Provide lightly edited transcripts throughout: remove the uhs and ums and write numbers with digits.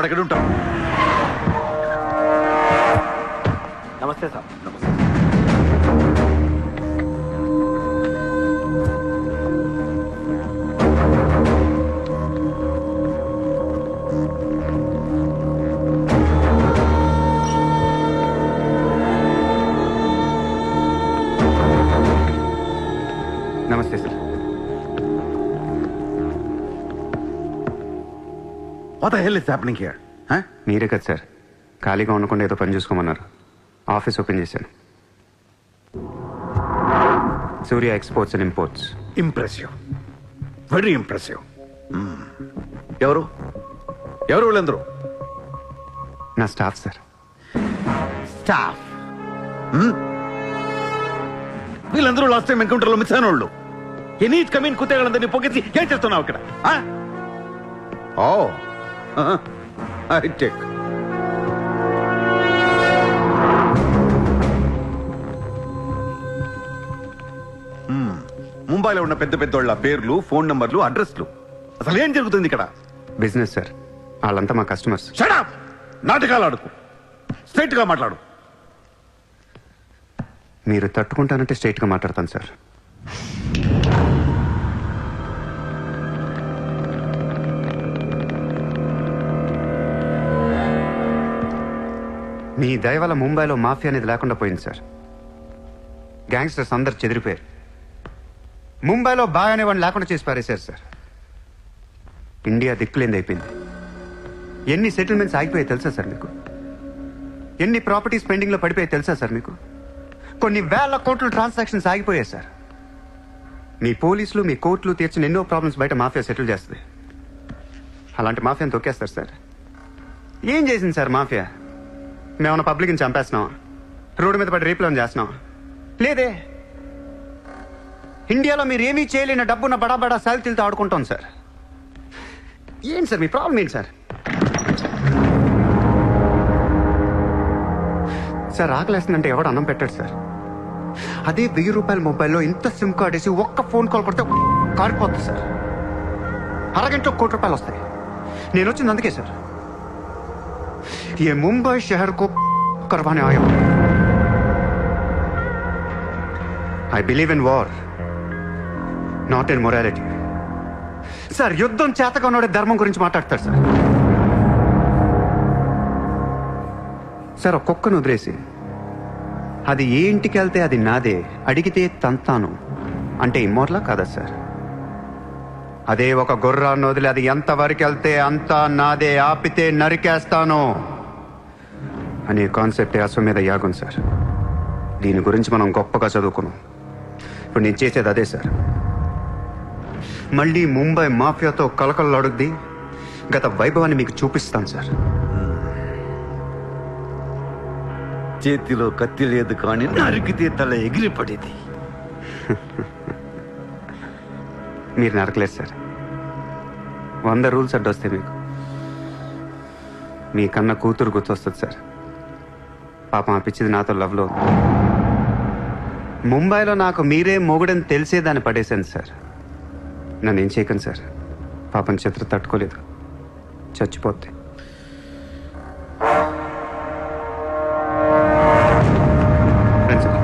ఎక్కడ ఉంటాం. నమస్తే సార్. నమస్తే. నమస్తే sir. What the hell is happening here? Huh? మీరే కదా సార్ ఖాళీగా ఉండకుండా ఏదో పని చూసుకోమన్నారు. ఆఫీస్ ఓపెన్ చేశాను. Surya exports and imports. Impressive, very impressive. ఎవరు ఎవరు వీళ్ళందరూ? నా స్టాఫ్ సార్. స్టాఫ్. వీళ్ళందరూ లాస్ట్ టైం ఎన్కౌంటర్లో మిస్ అయిన వాళ్ళు. ఎనీ కమీన్ కుత్తేగాళ్ళందరినీ పొగేసి ఏం చేస్తున్నావు ఇక్కడ? ఓ ఐ టేక్. ముంబైలో ఉన్న పెద్ద పెద్దోళ్ళ పేర్లు, ఫోన్ నంబర్లు, అడ్రస్లు. అసలు ఏం జరుగుతుంది ఇక్కడ? Business sir. వాళ్ళంతా మా కస్టమర్స్. Shut up! నాటకాలు ఆడుకు, స్ట్రైట్ గా మాట్లాడు. మీరు తట్టుకుంటానంటే స్ట్రైట్గా మాట్లాడతాను సార్. మీ దయ వల్ల ముంబైలో మాఫియా అనేది లేకుండా పోయింది సార్. గ్యాంగ్స్టర్స్ అందరు చెదిరిపోయారు. ముంబైలో బాగా అనేవాడిని లేకుండా చేసి పారేశారు సార్. ఇండియా దిక్కులేంది అయిపోయింది. ఎన్ని సెటిల్మెంట్స్ ఆగిపోయాయి తెలుసా సార్ మీకు? ఎన్ని ప్రాపర్టీస్ పెండింగ్లో పడిపోయాయి తెలుసా సార్ మీకు? కొన్ని వేల కోట్ల ట్రాన్సాక్షన్స్ ఆగిపోయాయి సార్. మీ పోలీసులు, మీ కోర్టులు తీర్చిన ఎన్నో ప్రాబ్లమ్స్ బయట మాఫియా సెటిల్ చేస్తుంది. అలాంటి మాఫియాని తొక్కేస్తారు సార్. ఏం చేసింది సార్ మాఫియా? మేమన్నా పబ్లిక్ని చంపేస్తున్నాం, రోడ్డు మీద పడి రేపులో చేస్తున్నాం? లేదే. ఇండియాలో మీరు ఏమీ చేయలేని డబ్బున్న బడా బడా సాగితీలతో ఆడుకుంటాం సార్. ఏంటి సార్ మీ ప్రాబ్లం ఏంటి సార్? సార్ ఆకలేస్తుందంటే ఎవడు అన్నం పెట్టాడు సార్. అదే 1000 రూపాయల మొబైల్లో ఇంత సిమ్ కార్డ్ వేసి ఒక్క ఫోన్ కాల్ కొడితే కారిపోతుంది సార్. అరగంటలో ₹1,00,00,000 వస్తాయి. నేను వచ్చింది అందుకే సార్. ये मुंबई शहर को करवाने आया हूं. I believe in war, not in morality. Sir యుద్ధం చేతగా ఉన్నోడే ధర్మం గురించి మాట్లాడతారు సార్. సార్ ఒక కుక్కను వదిలేసి అది ఏ ఇంటికి వెళ్తే అది నాదే, అడిగితే తంతాను అంటే ఇమ్మోర్లా కాదా సార్? అదే ఒక గుర్రాన్ని వదిలి అది ఎంతవరకు వెళ్తే అంతా నాదే, ఆపితే నరికేస్తాను అనే కాన్సెప్టే అశ్వమేధ యాగం సార్. దీని గురించి మనం గొప్పగా చదువుకున్నాం. ఇప్పుడు నేను చేసేది అదే సార్. మళ్ళీ ముంబై మాఫియాతో కలకలలాడుద్ది గత వైభవాన్ని మీకు చూపిస్తాను సార్. చేతిలో కత్తి లేదు కానీ నరికితే తల ఎగిరిపడేది. మీరు నరకలేదు సార్. 100 రూల్స్ అడ్డొస్తాయి మీకు. మీ కన్నా కూతురు గుర్తొస్తుంది సార్. పాపం ఆ పిచ్చిది నాతో లవ్లో ఉంది. ముంబైలో నాకు మీరే మొగుడని తెలిసే దాన్ని పడేశాను సార్. నన్ను ఏం చేయకండి సార్. పాపం చిత్ర తట్టుకోలేదు, చచ్చిపోద్ది. రండి సార్.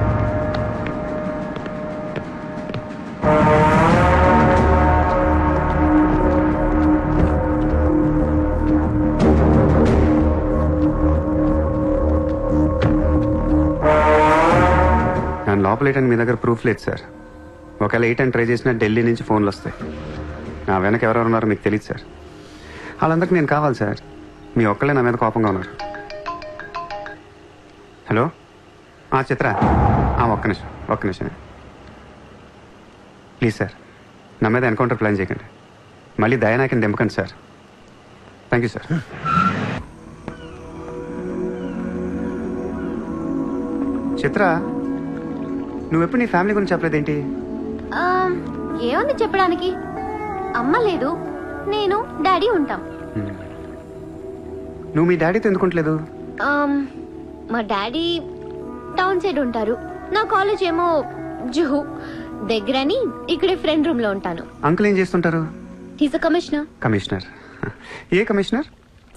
నన్ను లోపలేయడానికి మీ దగ్గర ప్రూఫ్ లేదు సార్. ఒకవేళ 8 అని ట్రై చేసినా ఢిల్లీ నుంచి ఫోన్లు వస్తాయి. నా వెనక ఎవరెవరు ఉన్నారో మీకు తెలియదు సార్. వాళ్ళందరికీ నేను కావాలి సార్. మీ ఒక్కళ్ళే నా మీద కోపంగా ఉన్నారు. హలో చిత్ర, ఒక్క నిమిషం ప్లీజ్ సార్. నా మీద ఎన్కౌంటర్ ప్లాన్ చేయకండి. మళ్ళీ దయానాకిని దింపకండి sir. Thank you sir. Chitra, నువ్వెప్పుడు నీ ఫ్యామిలీ గురించి చెప్పలేదేంటి? ఏముంది చెప్పడానికి? అమ్మ లేదు, నేను డాడీ ఉంటాం. నువ్వు మీ డాడీతో ఎందుకుంటలేదు? మా డాడీ టౌన్ సైడ్ ఉంటారు. నా కాలేజ్ ఏమో జుహు దగ్గరని ఇక్కడే ఫ్రెండ్ రూమ్ లో ఉంటాను. అంకుల్ ఏం చేస్తుంటారు? He's a commissioner. కమిషనర్? ఏ కమిషనర్?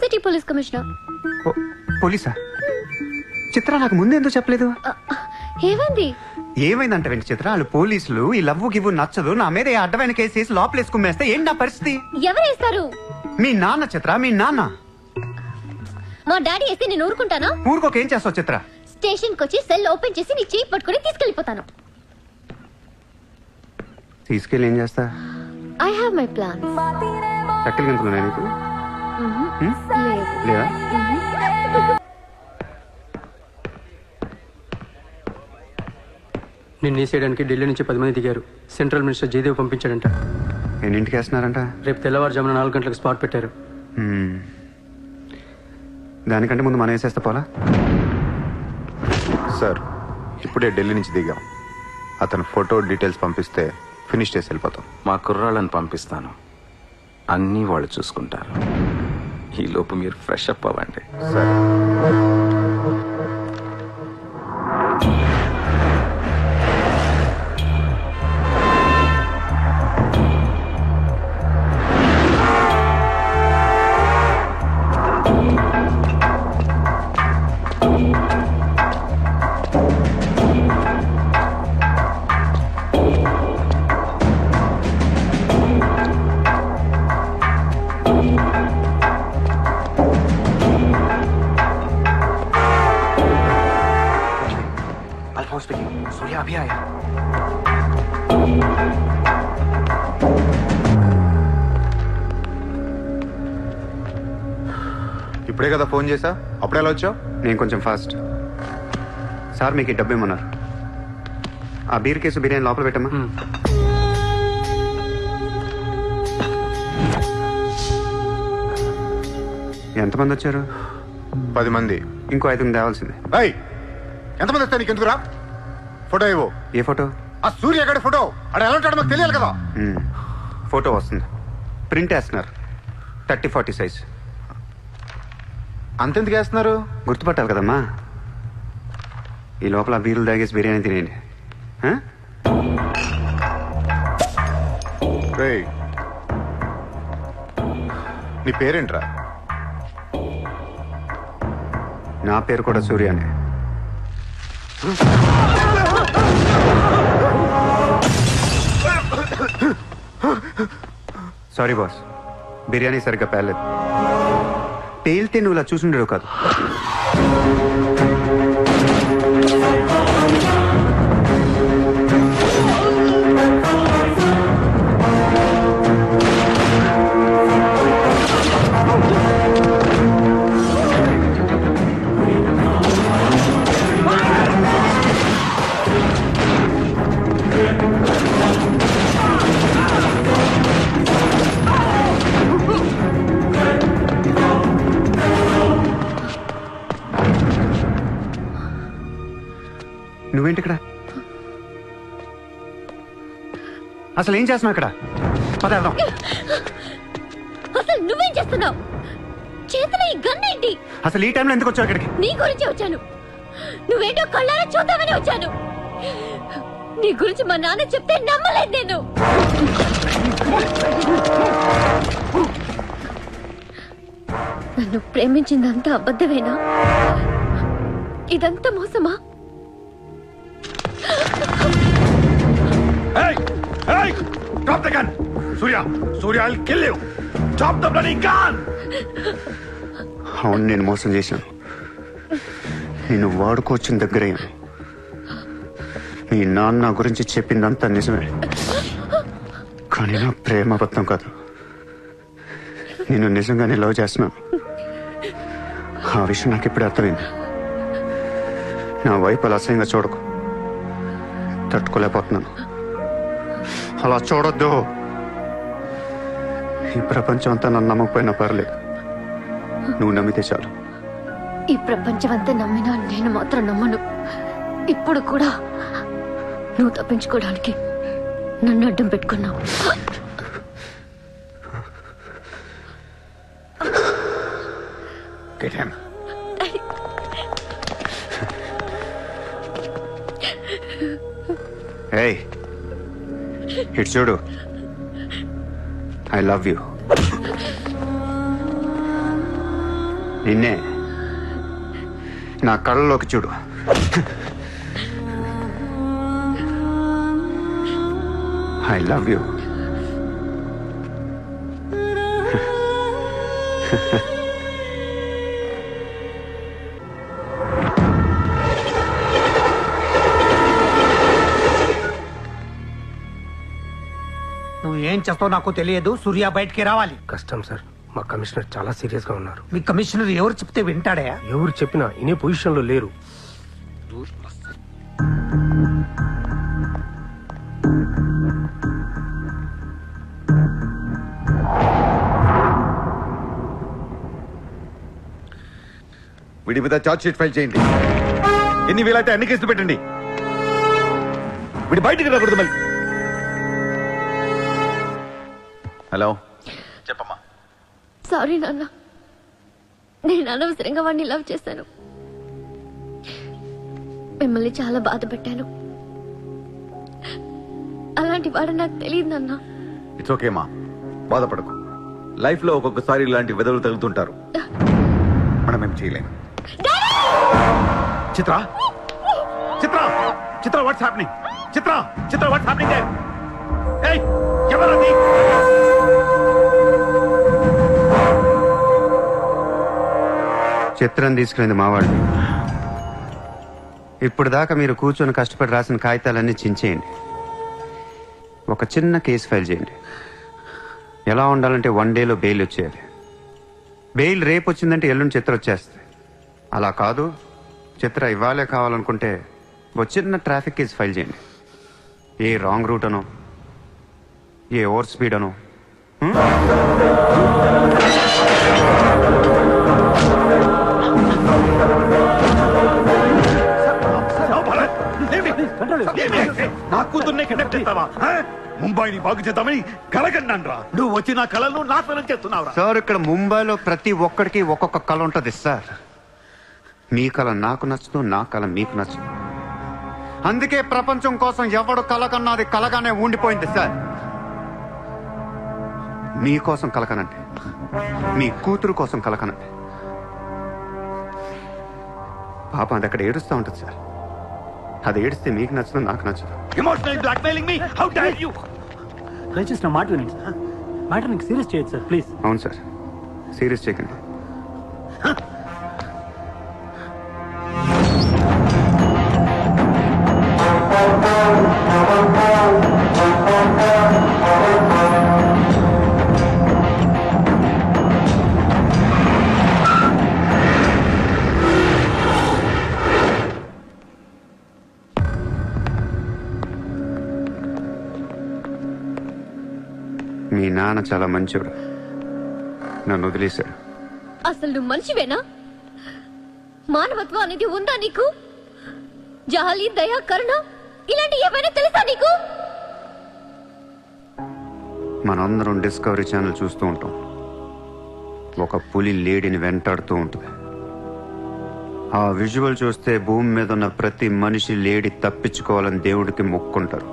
City police commissioner. పోలీసా? చిత్ర నాకు ముందు ఎందుకు చెప్పలేదు? ఏమైంది? ఏమైందంట వెంట చిత్ర, వాళ్ళు పోలీసులు ఈ లవ్వు గివ్వు నచ్చదు, నా మీద ఏ అడ్డమైన కేసు వేసి లోపలేసి కుమ్మేస్తే ఏంటి నా పరిస్థితి? ఎవరేస్తారు? మీ నాన్న చిత్ర, మీ నాన్న. మా డాడీ వేస్తే నేను ఊరుకుంటానా? ఊరుకోక ఏం చేస్తావు చిత్ర? స్టేషన్ కి వచ్చి సెల్ ఓపెన్ చేసి నీ చేయి పట్టుకుని తీసుకెళ్లిపోతాను. తీసుకెళ్ళి ఏం చేస్తా? I have my plan. చక్కలు గంతులున్నాయి నీకు? లేదు. లేదా? నిన్ను వేసేయడానికి ఢిల్లీ నుంచి 10 మంది దిగారు. సెంట్రల్ మినిస్టర్ జయదేవ్ పంపించాడంట. ఎన్నింటికి వేస్తున్నారంట? రేపు తెల్లవారుజామున 4 గంటలకు స్పాట్ పెట్టారు. దానికంటే ముందు మనం వేసేస్తా పోలా? సార్, ఇప్పుడే ఢిల్లీ నుంచి దిగాం. అతను ఫోటో డీటెయిల్స్ పంపిస్తే ఫినిష్ చేసి వెళ్ళిపోతాం. మా కుర్రాళ్ళని పంపిస్తాను, అన్నీ వాళ్ళు చూసుకుంటారు. ఈ లోపు మీరు ఫ్రెష్ అప్ అవ్వండి. సార్, सूर्या अभी आया. ఇప్పుడే కదా ఫోన్ చేసా, అప్పుడే ఎలా వచ్చావు? నేను కొంచెం ఫాస్ట్. సార్ మీకు ఈ డబ్బు ఇమ్మన్నారు. ఆ బీర్ కేసు బిర్యానీ లోపల పెట్టమ్మా. ఎంతమంది వచ్చారు? 10 మంది. ఇంకో 5 తేవాల్సిందే. ఏయ్, ఎంతమంది వస్తా నీకు ఎందుకురా? ఫోటో ఇవ్వు. ఏ ఫోటో? ఆ సూర్య గడి ఫోటో. అక్కడ ఎలా ఉంటాడో మాకు తెలియాలి కదా. ఫోటో వస్తుంది, ప్రింట్ వేస్తున్నారు. 30-40 సైజ్. అంతెందుకు వేస్తున్నారు? గుర్తుపట్టాలి కదమ్మా. ఈ లోపల బీర్లు తాగేసి బిర్యానీ తినేయండి. ఆ? రేయ్, నీ పేరేంట్రా? నా పేరు కూడా సూర్యానే. సారీ బాస్, బిర్యానీ సరిగ్గా పేర్లేదు. పేలితే నువ్వు ఇలా చూసుండేవు కాదు. నువ్వేంటి ఇక్కడ? అసలు ఏం చేస్తున్నావు ఇక్కడ? పదేద్దాం. అసలు నువ్వేం చేస్తున్నావు? చేతిలో ఈ గన్ ఏంటి? అసలు ఈ టైంలో ఎందుకు వచ్చావు ఇక్కడికి? నీ గురించి వచ్చాను. నువ్వేంటో కళ్ళారా చూద్దామని వచ్చాను. నీ గురించి మా నాన్న చెప్తే నమ్మలేదు నేను. నన్ను ప్రేమించిందంతా అబద్ధమేనా? ఇదంతా మోసమా? Hey! Hey! Drop the gun! Surya! Surya, I'll kill you! Drop the bloody gun! అవును, నేను మోసం చేశాను. నేను వాడుకోవచ్చిన దగ్గరయ్యాను. మీ నాన్న గురించి చెప్పిందంతా నిజమే, కానీ నా ప్రేమ అబద్ధం కాదు. నేను నిజంగానే లవ్ చేస్తున్నాను. ఆ విషయం నాకు ఇప్పుడే అర్థమైంది. నా వైపు అలా అసహ్యంగా చూడకు. తట్టుకోలేకపోతున్నాను. అలా చూడొద్దు. ఈ ప్రపంచం అంతా నన్ను నమ్మకపోయినా పర్లేదు, నువ్వు నమ్మితే చాలు. ఈ ప్రపంచం అంతా నమ్మినా నేను మాత్రం నమ్మను. ఇప్పుడు కూడా నువ్వు తప్పించుకోవడానికి నన్ను అడ్డం పెట్టుకున్నావు. Get him. ఏయ్, ఇటు చూడు. I love you. నిన్నే. నా కళ్ళలోకి చూడు. I love you. నువ్వు ఏం చేస్తావు నాకు తెలియదు. సూర్య బయటికి రావాలి. కష్టం సార్, మా కమిషనర్ చాలా సీరియస్గా ఉన్నారు. మీ కమిషనర్ ఎవరు చెప్తే వింటాడా? ఎవరు చెప్పినా ఇనే పొజిషన్లో లేరు. వీడి మీద ఛార్జ్ షీట్ ఫైల్ చేయండి. ఎన్ని వీలైతే అన్ని కేసులు పెట్టండి. వీడి బయటికి రాకూడదు మళ్ళీ. హలో, చెప్పమ్మా. సారీ నాన్న, నేను అనవసరంగా వాడిని లవ్ చేశాను. మిమ్మల్ని చాలా బాధ పెట్టాను. అలాంటి వాడు నాకు తెలియదు నాన్న. ఇట్స్ ఓకే మా, బాధపడకు. లైఫ్ లో ఒక్కొక్కసారి ఇలాంటి వెదవులు తగులుతుంటారు. మనం ఏం చేయలేము. Chitra, Chitra, Chitra, what's happening? Chitra, Chitra, what's happening there? ఏయ్, ఎవరది? చిత్రం తీసుకెళ్ళింది మావాళ్ళు. ఇప్పుడు దాకా మీరు కూర్చొని కష్టపడి రాసిన కాగితాలన్నీ చించేయండి. ఒక చిన్న కేసు ఫైల్ చేయండి. ఎలా ఉండాలంటే 1 డేలో బెయిల్ వచ్చేయాలి. బెయిల్ రేపు వచ్చిందంటే ఎల్లుండి చిత్ర వచ్చేస్తుంది. అలా కాదు, చిత్ర ఇవ్వాలే కావాలనుకుంటే ఒక చిన్న ట్రాఫిక్ కేసు ఫైల్ చేయండి. ఏ రాంగ్ రూట్ అనో, ఏ ఓవర్ స్పీడ్ అనో. నా కూతుర్నే కిడ్నాప్ చేస్తావా? ముంబైని బాగు చేద్దామని కలగన్నాన్రా. నువ్వు వచ్చి నా కళను నాశనం చేస్తున్నావురా. సార్, ఇక్కడ ముంబైలో ప్రతి ఒక్కడికి ఒక్కొక్క కళ ఉంటుంది సార్. మీ కళ నాకు నచ్చదు, నా కళ మీకు నచ్చదు. అందుకే ప్రపంచం కోసం ఎవడు కళ కన్నది కలగానే ఉండిపోయింది సార్. మీకోసం కలకనండి, మీ కూతురు కోసం కలకనండి. పాప అది అక్కడ ఏడుస్తూ ఉంటుంది సార్. అది ఏడిస్తే మీకు నచ్చదు, నాకు నచ్చదు. Emotional blackmailing me, how dare you? దయచేసి నా మాట వినండి సార్. మ్యాటర్ నీకు సీరియస్ చేయొచ్చు సార్, ప్లీజ్. అవును సార్, సీరియస్ చేయకండి. మీ నాన్న చాలా మంచోడు, నన్ను వదిలేశాడు. అసలు నువ్వు మనిషివేనా? మానవత్వం అనేది ఉందా నీకు? జాలి, దయ, కరుణ ఇలాంటి ఏమైనా తెలుసా నీకు? మనందరం డిస్కవరీ ఛానల్ చూస్తూ ఉంటాం. ఒక పులి లేడీని వెంటాడుతూ ఉంటుంది. ఆ విజువల్ చూస్తే భూమి మీద ఉన్న ప్రతి మనిషి లేడీ తప్పించుకోవాలని దేవుడికి మొక్కుంటారు.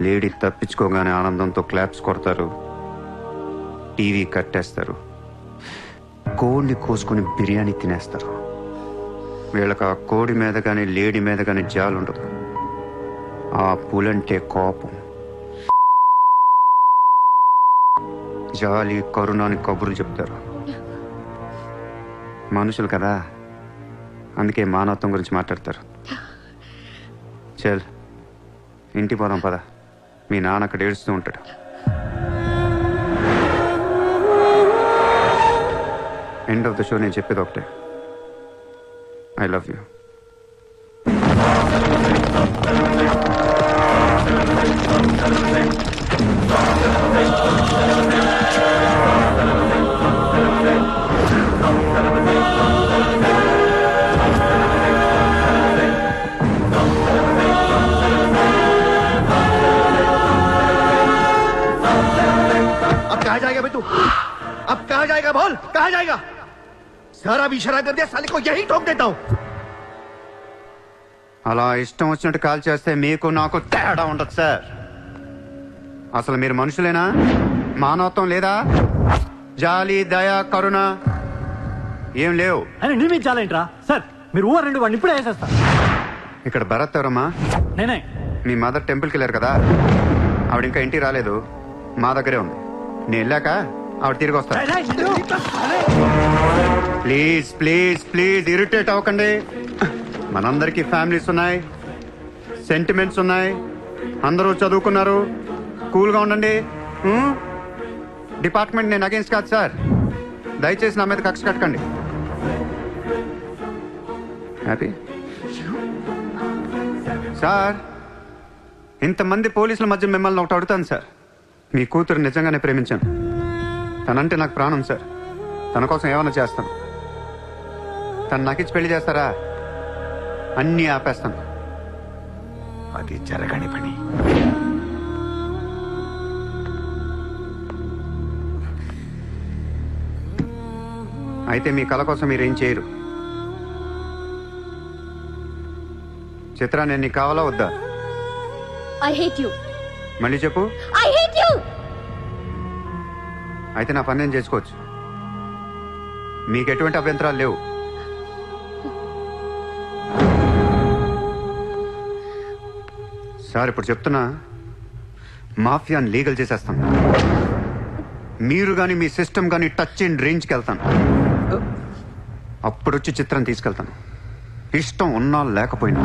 లేడీ తప్పించుకోగానే ఆనందంతో క్లాప్స్ కొడతారు, టీవీ కట్టేస్తారు, కోడిని కోసుకుని బిర్యానీ తినేస్తారు. వీళ్ళకి ఆ కోడి మీద కానీ లేడీ మీద కానీ జాలి ఉండదు. ఆ పులంటే కోపం, జాలి, కరుణ అని కబుర్లు చెప్తారు. మనుషులు కదా, అందుకే మానవత్వం గురించి మాట్లాడతారు. చల్, ఇంటికి పోదాం పద. మీ నాన్న అక్కడ ఏడుస్తూ ఉంటాడు. ఎండ్ ఆఫ్ ద షో నేను చెప్పేది ఒకటే, ఐ లవ్ యూ. कहाँ जाएगा तू? अब कहाँ जाएगा बोल, कहाँ जाएगा? सारा भी इशारा कर दिया, साले को यही ठोक देता हूँ. అలా ఇష్టం వచ్చినట్టు కాల్ చేస్తే మీకు నాకు తేడా ఉండదు సార్. అసలు మీరు మనుషులేనా? మానవత్వం లేదా? జాలి, దయ, కరుణ ఏం లేవు అని నీ మీద చాలా ఏంట్రా సార్ మీరు ఊరు రెండు వాడిని ఇప్పుడే వేసేస్తా ఇక్కడ భరత్ ఎవరమ్మా? నేనే మీ మదర్ టెంపుల్కి వెళ్ళారు కదా, ఆవిడ ఇంకా ఇంటికి రాలేదు, మా దగ్గరే ఉంది. నేను వెళ్ళాక ఆవిడ తిరిగి వస్తాను. ప్లీజ్ ప్లీజ్ ప్లీజ్ ఇరిటేట్ అవ్వకండి. మనందరికీ ఫ్యామిలీస్ ఉన్నాయి, సెంటిమెంట్స్ ఉన్నాయి, అందరూ చదువుకున్నారు, కూల్గా ఉండండి. డిపార్ట్మెంట్ నేను అగేన్స్ట్ కాదు సార్, దయచేసి నా మీద కక్ష కట్టకండి. Happy sir? ఇంతమంది పోలీసుల మధ్య మిమ్మల్ని ఒకటి అడుగుతాను సార్. మీ కూతురు నిజంగానే ప్రేమించాను, తనంటే నాకు ప్రాణం సార్. తన కోసం ఏమైనా చేస్తాను. తను నాకిచ్చి పెళ్లి చేస్తారా? అన్నీ ఆపేస్తాను. అది జరగని పని. అయితే మీ కళ కోసం మీరేం చేయరు. చిత్ర, నేను నీకు కావాలా వద్దా? I hate you. మళ్ళీ చెప్పు. I hate you. అయితే నా పని నేను చేసుకోవచ్చు, మీకు ఎటువంటి అభ్యంతరాలు లేవు. సార్ ఇప్పుడు చెప్తున్నా, మాఫియాని లీగల్ చేసేస్తాను. మీరు కానీ మీ సిస్టమ్ కానీ టచ్ అండ్ రేంజ్కి వెళ్తాను. అప్పుడు వచ్చి చిత్రం తీసుకెళ్తాను, ఇష్టం ఉన్నా లేకపోయినా.